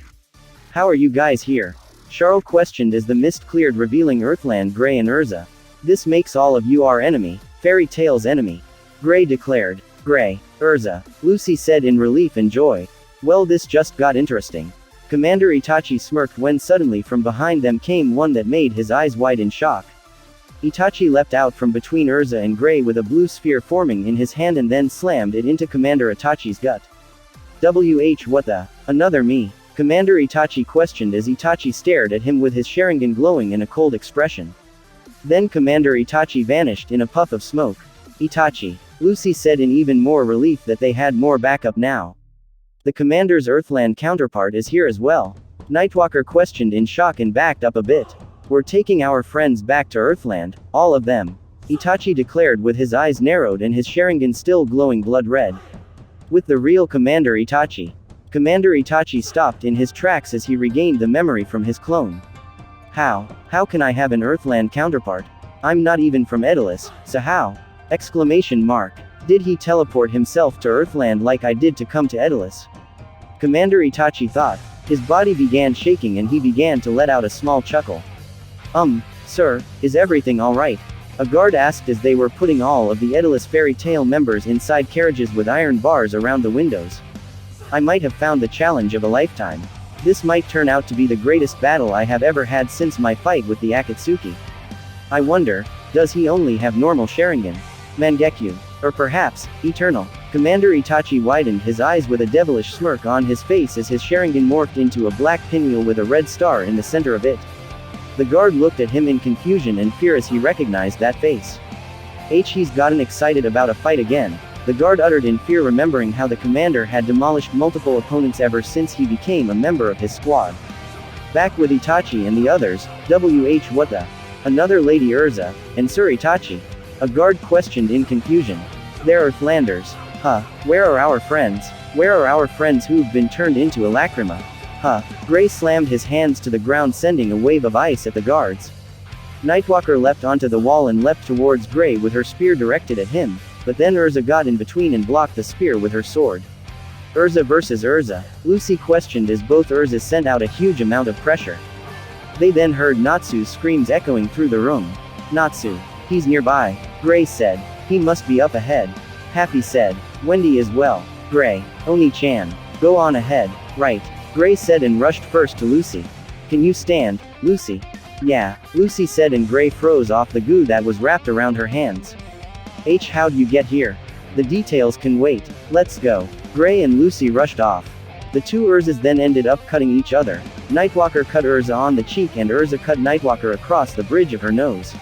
How are you guys here? Charles questioned as the mist cleared, revealing Earthland, Gray and Urza. This makes all of you our enemy, Fairy Tail's enemy. Gray declared. Gray, Urza, Lucy said in relief and joy. Well, this just got interesting. Commander Itachi smirked when suddenly from behind them came one that made his eyes wide in shock. Itachi leapt out from between Urza and Gray with a blue sphere forming in his hand and then slammed it into Commander Itachi's gut. What the? Another me? Commander Itachi questioned as Itachi stared at him with his Sharingan glowing in a cold expression. Then Commander Itachi vanished in a puff of smoke. Itachi, Lucy said in even more relief that they had more backup now. The commander's Earthland counterpart is here as well. Nightwalker questioned in shock and backed up a bit. We're taking our friends back to Earthland, all of them. Itachi declared with his eyes narrowed and his Sharingan still glowing blood red. With the real Commander Itachi. Commander Itachi stopped in his tracks as he regained the memory from his clone. How can I have an Earthland counterpart? I'm not even from Edolis, so how? Exclamation mark. Did he teleport himself to Earthland like I did to come to Edolis? Commander Itachi thought. His body began shaking and he began to let out a small chuckle. Sir, is everything alright? A guard asked as they were putting all of the Edolis Fairy Tail members inside carriages with iron bars around the windows. I might have found the challenge of a lifetime. This might turn out to be the greatest battle I have ever had since my fight with the Akatsuki. I wonder, does he only have normal Sharingan? Mangekyo. Or perhaps, eternal. Commander Itachi widened his eyes with a devilish smirk on his face as his Sharingan morphed into a black pinwheel with a red star in the center of it. The guard looked at him in confusion and fear as he recognized that face. He's gotten excited about a fight again. The guard uttered in fear, remembering how the commander had demolished multiple opponents ever since he became a member of his squad. Back with Itachi and the others, what the? Another Lady Urza, and Sir Itachi? A guard questioned in confusion. They're Earthlanders. Where are our friends? Where are our friends who've been turned into a lacrima? Gray slammed his hands to the ground, sending a wave of ice at the guards. Nightwalker leapt onto the wall and leapt towards Gray with her spear directed at him, but then Urza got in between and blocked the spear with her sword. Urza versus Urza, Lucy questioned as both Urzas sent out a huge amount of pressure. They then heard Natsu's screams echoing through the room. Natsu. He's nearby, Gray said. He must be up ahead. Happy said. Wendy as well. Gray. Oni-chan. Go on ahead. Right. Gray said and rushed first to Lucy. Can you stand, Lucy? Yeah, Lucy said and Gray froze off the goo that was wrapped around her hands. How'd you get here? The details can wait. Let's go. Gray and Lucy rushed off. The two Urzas then ended up cutting each other. Nightwalker cut Urza on the cheek and Urza cut Nightwalker across the bridge of her nose.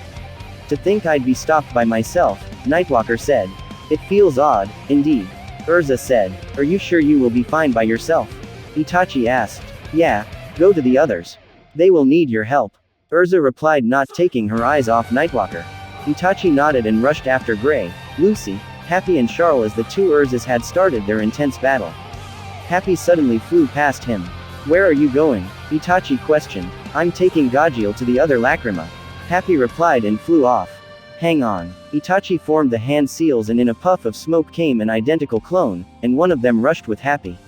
To think I'd be stopped by myself, Nightwalker said. It feels odd, indeed. Urza said. Are you sure you will be fine by yourself? Itachi asked. Yeah. Go to the others. They will need your help. Urza replied, not taking her eyes off Nightwalker. Itachi nodded and rushed after Gray, Lucy, Happy and Charles as the two Urzas had started their intense battle. Happy suddenly flew past him. Where are you going? Itachi questioned. I'm taking Gajeel to the other Lacrima. Happy replied and flew off. Hang on. Itachi formed the hand seals and in a puff of smoke came an identical clone, and one of them rushed with Happy.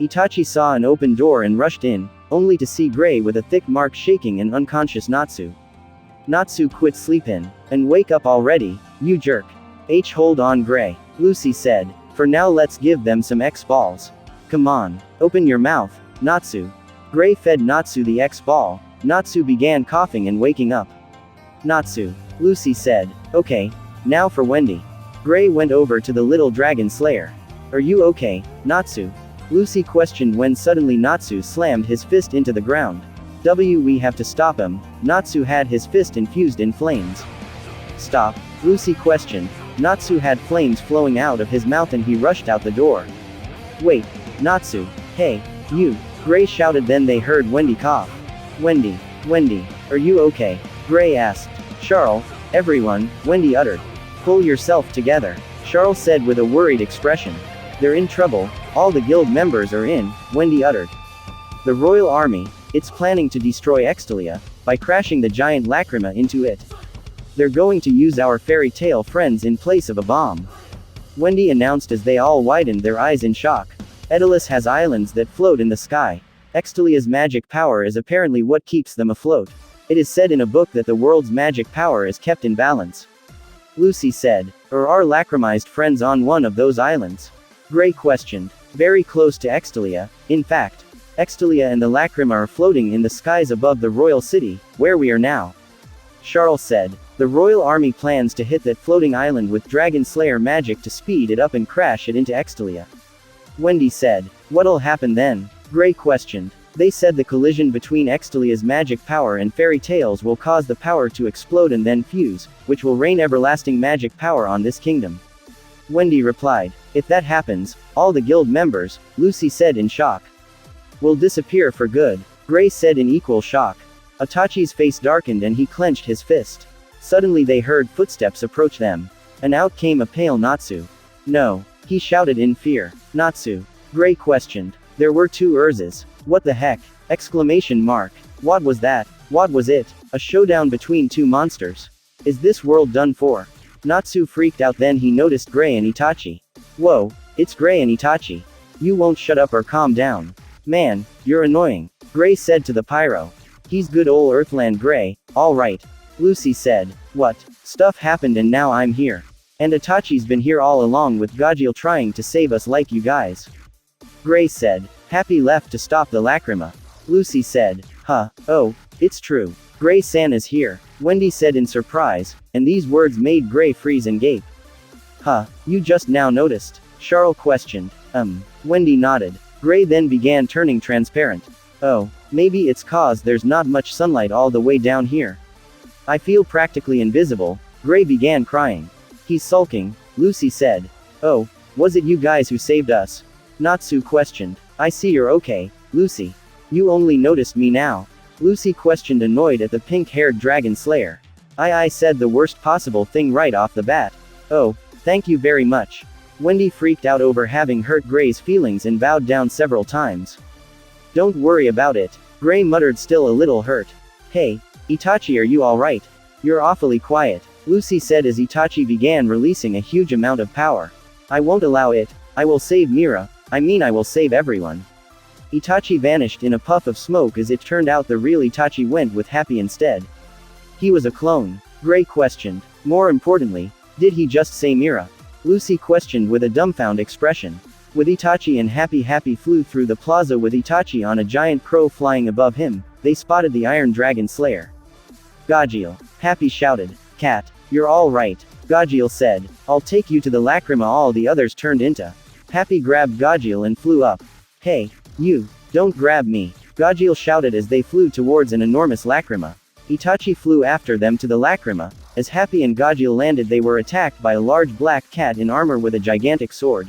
Itachi saw an open door and rushed in, only to see Gray with a thick mark shaking and unconscious Natsu. Natsu quit sleepin'. And wake up already, you jerk. Hold on Gray. Lucy said. For now let's give them some X-balls. Come on. Open your mouth, Natsu. Gray fed Natsu the X-ball. Natsu began coughing and waking up. Natsu. Lucy said. Okay. Now for Wendy. Gray went over to the little dragon slayer. Are you okay, Natsu? Lucy questioned when suddenly Natsu slammed his fist into the ground. We have to stop him. Natsu had his fist infused in flames. Stop? Lucy questioned. Natsu had flames flowing out of his mouth and he rushed out the door. Wait, Natsu. Hey, you. Gray shouted, then they heard Wendy cough. Wendy. Wendy. Are you okay? Gray asked. Charles. Everyone, Wendy uttered. Pull yourself together. Charles said with a worried expression. They're in trouble, all the guild members are in, Wendy uttered. The Royal Army, it's planning to destroy Extalia, by crashing the giant Lacrima into it. They're going to use our fairy tale friends in place of a bomb. Wendy announced as they all widened their eyes in shock. Edelus has islands that float in the sky. Extalia's magic power is apparently what keeps them afloat. It is said in a book that the world's magic power is kept in balance. Lucy said. Are our lacrimized friends on one of those islands? Gray questioned. Very close to Extalia, in fact. Extalia and the Lacrima are floating in the skies above the royal city, where we are now. Charles said. The Royal Army plans to hit that floating island with Dragon Slayer magic to speed it up and crash it into Extalia. Wendy said. What'll happen then? Gray questioned. They said the collision between Extalia's magic power and fairy tales will cause the power to explode and then fuse, which will rain everlasting magic power on this kingdom. Wendy replied. If that happens, all the guild members, Lucy said in shock, will disappear for good. Gray said in equal shock. Itachi's face darkened and he clenched his fist. Suddenly they heard footsteps approach them. And out came a pale Natsu. No. He shouted in fear. Natsu. Gray questioned. There were two Urzas. What the heck? Exclamation mark. What was that? What was it? A showdown between two monsters. Is this world done for? Natsu freaked out, then he noticed Gray and Itachi. Whoa, it's Gray and Itachi. You won't shut up or calm down. Man, you're annoying. Gray said to the pyro. He's good ol' Earthland Gray, alright. Lucy said. What? Stuff happened and now I'm here. And Itachi's been here all along with Gajeel trying to save us like you guys. Gray said. Happy left to stop the Lacrima. Lucy said. Huh, oh, it's true. Gray-san is here. Wendy said in surprise, and these words made Gray freeze and gape. Huh, you just now noticed? Charles questioned. Wendy nodded. Gray then began turning transparent. Oh, maybe it's cause there's not much sunlight all the way down here. I feel practically invisible. Gray began crying. He's sulking, Lucy said. Oh, was it you guys who saved us? Natsu questioned. I see you're okay, Lucy. You only noticed me now. Lucy questioned, annoyed at the pink-haired dragon slayer. I said the worst possible thing right off the bat. Oh, thank you very much. Wendy freaked out over having hurt Gray's feelings and bowed down several times. Don't worry about it, Gray muttered, still a little hurt. Hey, Itachi, are you alright? You're awfully quiet, Lucy said as Itachi began releasing a huge amount of power. I won't allow it. I will save Mira. I will save everyone. Itachi vanished in a puff of smoke as it turned out the real Itachi went with Happy instead. He was a clone. Gray questioned. More importantly, did he just say Mira? Lucy questioned with a dumbfounded expression. With Itachi and Happy flew through the plaza with Itachi on a giant crow flying above him, they spotted the Iron Dragon Slayer. Gajeel. Happy shouted. Cat, you're all right. Gajeel said. I'll take you to the Lacrima all the others turned into. Happy grabbed Gajeel and flew up. Hey, you, don't grab me, Gajeel shouted as they flew towards an enormous Lacrima. Itachi flew after them to the Lacrima. As Happy and Gajeel landed, they were attacked by a large black cat in armor with a gigantic sword.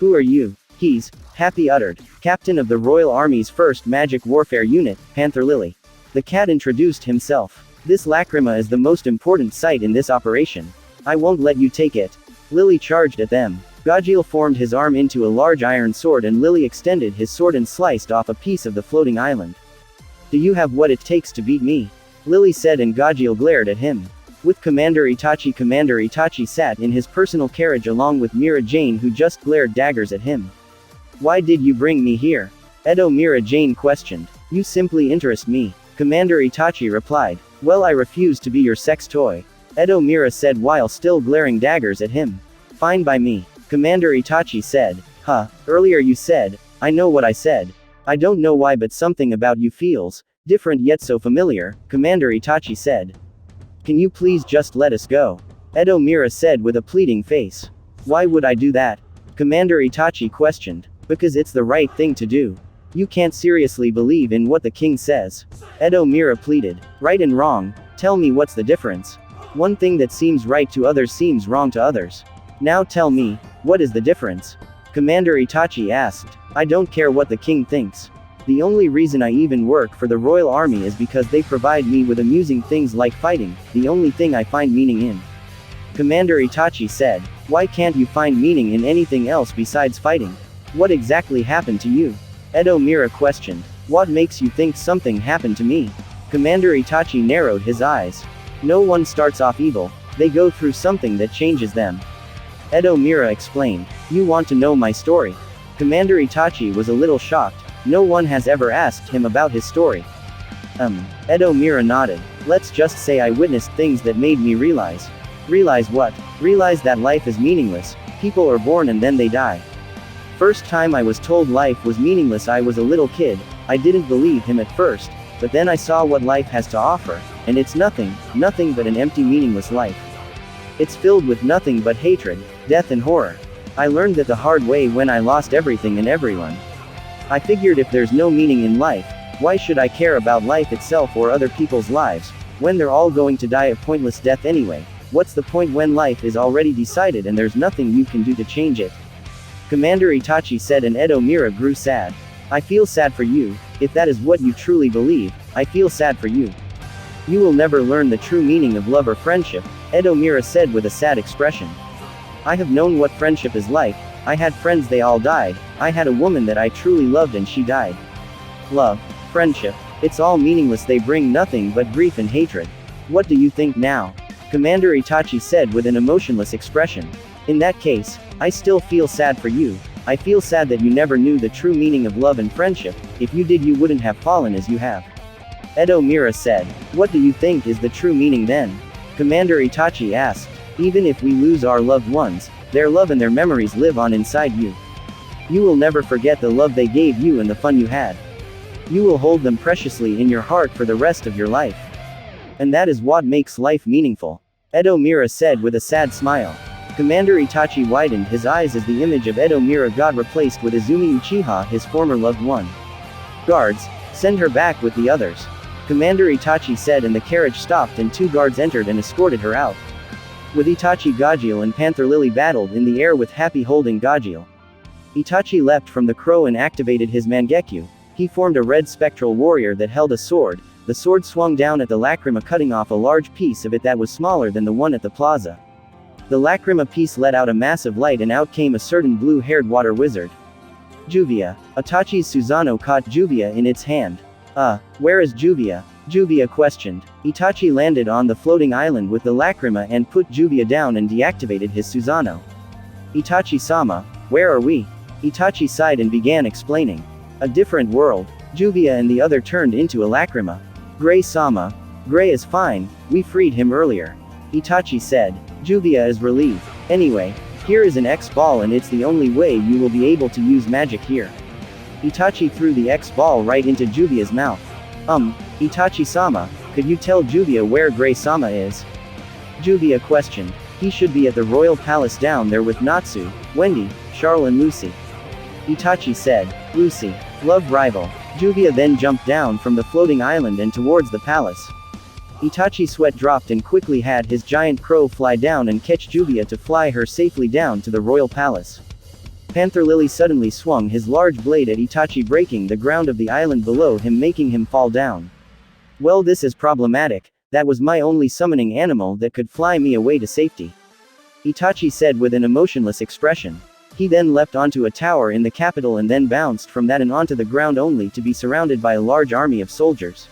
Who are you? He's, Happy uttered, captain of the Royal Army's 1st Magic Warfare Unit, Panther Lily. The cat introduced himself. This lacrima is the most important site in this operation. I won't let you take it. Lily charged at them. Gajeel formed his arm into a large iron sword and Lily extended his sword and sliced off a piece of the floating island. Do you have what it takes to beat me? Lily said and Gajeel glared at him. With Commander Itachi sat in his personal carriage along with Mira Jane who just glared daggers at him. Why did you bring me here? Edo Mira Jane questioned. You simply interest me. Commander Itachi replied. Well, I refuse to be your sex toy. Edo Mira said while still glaring daggers at him. Fine by me. Commander Itachi said. Earlier you said, I know what I said. I don't know why but something about you feels different yet so familiar, Commander Itachi said. Can you please just let us go? Edo Mira said with a pleading face. Why would I do that? Commander Itachi questioned. Because it's the right thing to do. You can't seriously believe in what the king says. Edo Mira pleaded. Right and wrong, tell me what's the difference? One thing that seems right to others seems wrong to others. Now tell me, what is the difference? Commander Itachi asked. I don't care what the king thinks. The only reason I even work for the Royal Army is because they provide me with amusing things like fighting, the only thing I find meaning in. Commander Itachi said. Why can't you find meaning in anything else besides fighting? What exactly happened to you? Edo Mira questioned. What makes you think something happened to me? Commander Itachi narrowed his eyes. No one starts off evil, they go through something that changes them. Edo Mira explained. You want to know my story? Commander Itachi was a little shocked. No one has ever asked him about his story. Edo Mira nodded. Let's just say I witnessed things that made me realize. Realize what? Realize that life is meaningless. People are born and then they die. First time I was told life was meaningless I was a little kid. I didn't believe him at first, but then I saw what life has to offer, and it's nothing but an empty meaningless life. It's filled with nothing but hatred, death and horror. I learned that the hard way when I lost everything and everyone. I figured if there's no meaning in life, why should I care about life itself or other people's lives, when they're all going to die a pointless death anyway? What's the point when life is already decided and there's nothing you can do to change it? Commander Itachi said and Edo Mira grew sad. I feel sad for you, if that is what you truly believe, I feel sad for you. You will never learn the true meaning of love or friendship, Edo Mira said with a sad expression. I have known what friendship is like, I had friends they all died, I had a woman that I truly loved and she died. Love, friendship, it's all meaningless they bring nothing but grief and hatred. What do you think now? Commander Itachi said with an emotionless expression. In that case, I still feel sad for you, I feel sad that you never knew the true meaning of love and friendship, if you did you wouldn't have fallen as you have. Edo Mira said. What do you think is the true meaning then? Commander Itachi asked. Even if we lose our loved ones, their love and their memories live on inside you. You will never forget the love they gave you and the fun you had. You will hold them preciously in your heart for the rest of your life. And that is what makes life meaningful. Edo Mira said with a sad smile. Commander Itachi widened his eyes as the image of Edo Mira got replaced with Izumi Uchiha, his former loved one. Guards, send her back with the others. Commander Itachi said and the carriage stopped and 2 guards entered and escorted her out. With Itachi, Gajeel and Panther Lily battled in the air with Happy holding Gajeel. Itachi leapt from the crow and activated his Mangekyo. He formed a red spectral warrior that held a sword. The sword swung down at the lacrima, cutting off a large piece of it that was smaller than the one at the plaza. The lacrima piece let out a massive light and out came a certain blue-haired water wizard. Juvia. Itachi's Susanoo caught Juvia in its hand. Where is Juvia? Juvia questioned. Itachi landed on the floating island with the lacrima and put Juvia down and deactivated his Susanoo. Itachi-sama, where are we? Itachi sighed and began explaining. A different world. Juvia and the other turned into a lacrima. Gray-sama. Gray is fine, we freed him earlier. Itachi said. Juvia is relieved. Anyway, here is an X-ball and it's the only way you will be able to use magic here. Itachi threw the X-ball right into Juvia's mouth. Itachi-sama, could you tell Juvia where Gray-sama is? Juvia questioned. He should be at the royal palace down there with Natsu, Wendy, Charles and Lucy. Itachi said. Lucy. Love rival. Juvia then jumped down from the floating island and towards the palace. Itachi's sweat dropped and quickly had his giant crow fly down and catch Juvia to fly her safely down to the royal palace. Panther Lily suddenly swung his large blade at Itachi, breaking the ground of the island below him, making him fall down. Well, this is problematic. That was my only summoning animal that could fly me away to safety, Itachi said with an emotionless expression. He then leapt onto a tower in the capital and then bounced from that and onto the ground, only to be surrounded by a large army of soldiers.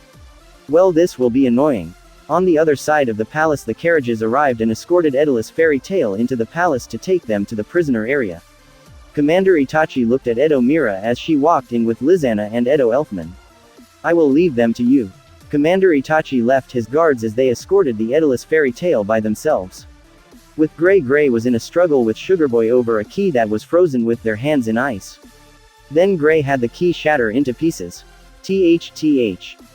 Well, this will be annoying. On the other side of the palace, the carriages arrived and escorted Edo's fairy tale into the palace to take them to the prisoner area. Commander Itachi looked at Edo Mira as she walked in with Lizana and Edo Elfman. I will leave them to you. Commander Itachi left his guards as they escorted the Edo's fairy tale by themselves. With Gray was in a struggle with Sugarboy over a key that was frozen with their hands in ice. Then Gray had the key shatter into pieces. TH.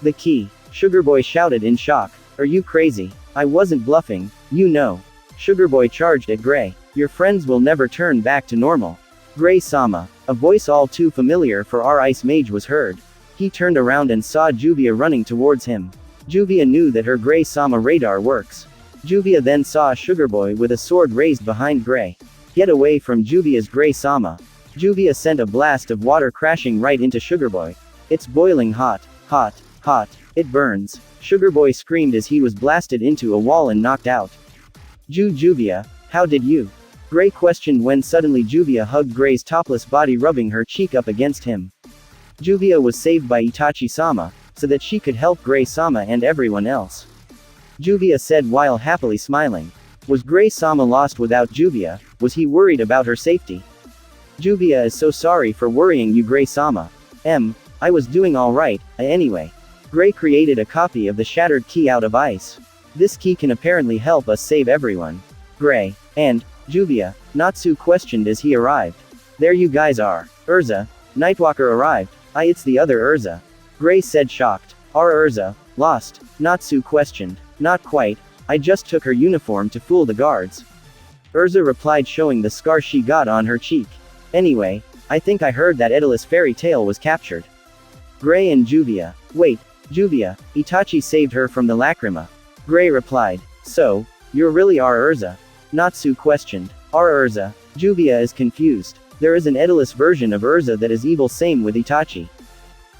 The key. Sugarboy shouted in shock. Are you crazy? I wasn't bluffing, you know. Sugarboy charged at Gray. Your friends will never turn back to normal. Gray-sama. A voice all too familiar for our ice mage was heard. He turned around and saw Juvia running towards him. Juvia knew that her Gray-sama radar works. Juvia then saw Sugarboy with a sword raised behind Gray. Get away from Juvia's Gray-sama. Juvia sent a blast of water crashing right into Sugarboy. It's boiling hot. Hot. It burns. Sugarboy screamed as he was blasted into a wall and knocked out. Juvia, how did you? Gray questioned when suddenly Juvia hugged Gray's topless body, rubbing her cheek up against him. Juvia was saved by Itachi-sama, so that she could help Gray-sama and everyone else. Juvia said while happily smiling. Was Gray-sama lost without Juvia? Was he worried about her safety? Juvia is so sorry for worrying you, Gray-sama. I was doing alright, anyway. Gray created a copy of the shattered key out of ice. This key can apparently help us save everyone. Gray. And Juvia, Natsu questioned as he arrived. There you guys are. Urza. Nightwalker arrived. It's the other Urza. Gray said, shocked. Our Urza, lost? Natsu questioned. Not quite. I just took her uniform to fool the guards. Urza replied, showing the scar she got on her cheek. Anyway, I think I heard that Edo's fairy tale was captured. Gray and Juvia. Wait, Juvia, Itachi saved her from the lacrima. Gray replied. So, you're really our Urza? Natsu questioned. Our Urza. Juvia is confused. There is an Edo's version of Urza that is evil, same with Itachi.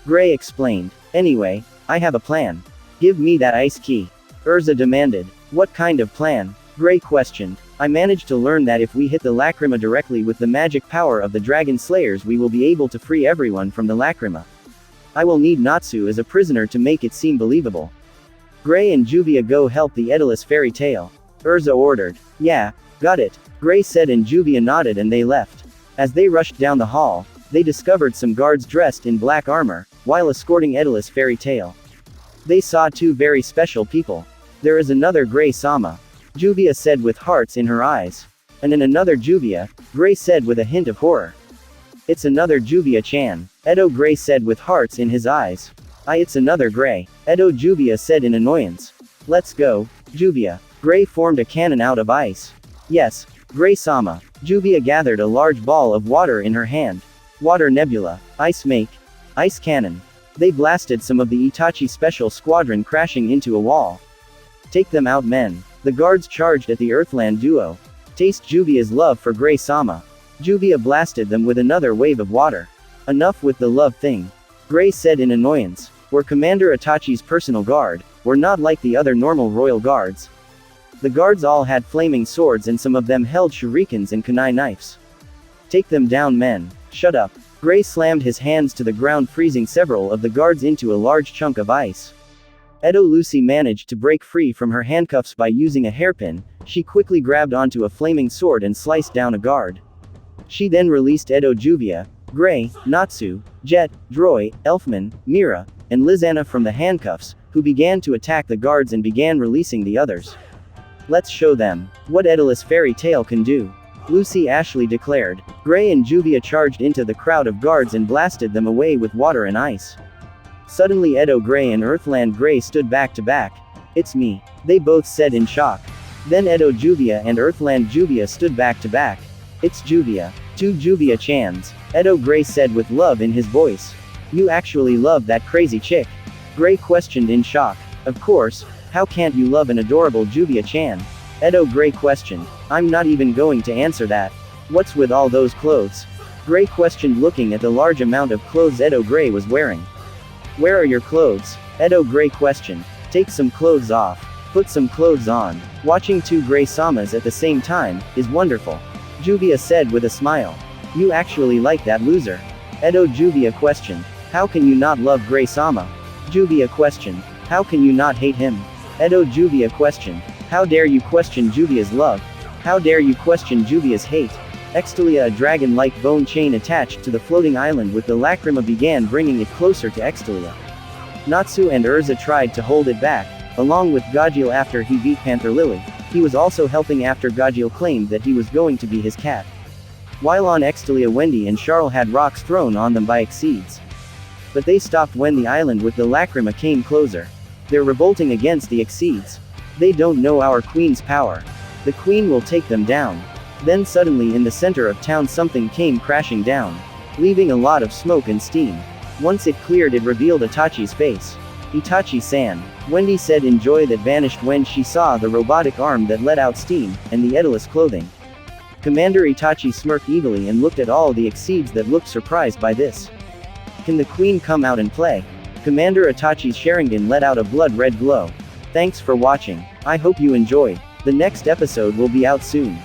Gray explained. Anyway, I have a plan. Give me that ice key. Urza demanded. What kind of plan? Gray questioned. I managed to learn that if we hit the lacrima directly with the magic power of the dragon slayers, we will be able to free everyone from the lacrima. I will need Natsu as a prisoner to make it seem believable. Gray and Juvia go help the Edo's fairy tale. Urza ordered. Yeah, got it. Gray said and Juvia nodded and they left. As they rushed down the hall, they discovered some guards dressed in black armor, while escorting Edo's fairy tale. They saw two very special people. There is another Gray-sama. Juvia said with hearts in her eyes. And in another Juvia, Gray said with a hint of horror. It's another Juvia-chan. Edo Gray said with hearts in his eyes. It's another Gray. Edo Juvia said in annoyance. Let's go, Juvia. Gray formed a cannon out of ice. Yes, Gray-sama. Juvia gathered a large ball of water in her hand. Water nebula. Ice make. Ice cannon. They blasted some of the Itachi special squadron, crashing into a wall. Take them out, men. The guards charged at the Earthland duo. Taste Juvia's love for Gray-sama. Juvia blasted them with another wave of water. Enough with the love thing. Gray said in annoyance. We're Commander Itachi's personal guard. We're not like the other normal royal guards. The guards all had flaming swords and some of them held shurikens and kunai knives. Take them down, men. Shut up. Gray slammed his hands to the ground, freezing several of the guards into a large chunk of ice. Edo Lucy managed to break free from her handcuffs by using a hairpin. She quickly grabbed onto a flaming sword and sliced down a guard. She then released Edo Juvia, Gray, Natsu, Jet, Droy, Elfman, Mira, and Lizana from the handcuffs, who began to attack the guards and began releasing the others. Let's show them what Edo's fairy tale can do, Lucy Ashley declared. Gray and Juvia charged into the crowd of guards and blasted them away with water and ice. Suddenly Edo Gray and Earthland Gray stood back to back. It's me, they both said in shock. Then Edo Juvia and Earthland Juvia stood back to back. It's Juvia. Two Juvia-chans. Edo Gray said with love in his voice. You actually love that crazy chick? Gray questioned in shock. Of course, how can't you love an adorable Juvia-chan? Edo Gray questioned. I'm not even going to answer that. What's with all those clothes? Gray questioned, looking at the large amount of clothes Edo Gray was wearing. Where are your clothes? Edo Gray questioned. Take some clothes off. Put some clothes on. Watching two Gray Samas at the same time is wonderful. Jubia said with a smile. You actually like that loser? Edo Jubia questioned. How can you not love Gray Sama? Jubia questioned. How can you not hate him? Edo Jubia questioned. How dare you question Jubia's love? How dare you question Jubia's hate? Extalia, a dragon-like bone chain attached to the floating island with the lacrima, began bringing it closer to Extalia. Natsu and Urza tried to hold it back, along with Gajil after he beat Panther Lily. He was also helping after Gajil claimed that he was going to be his cat. While on Extalia, Wendy and Charles had rocks thrown on them by Exceeds. But they stopped when the island with the lacrima came closer. They're revolting against the Exceeds. They don't know our queen's power. The queen will take them down. Then suddenly in the center of town something came crashing down, leaving a lot of smoke and steam. Once it cleared, it revealed Itachi's face. Itachi-san. Wendy said in joy that vanished when she saw the robotic arm that let out steam, and the Edoless clothing. Commander Itachi smirked evilly and looked at all the Exceeds that looked surprised by this. Can the queen come out and play? Commander Itachi's Sharingan let out a blood-red glow. Thanks for watching. I hope you enjoyed. The next episode will be out soon.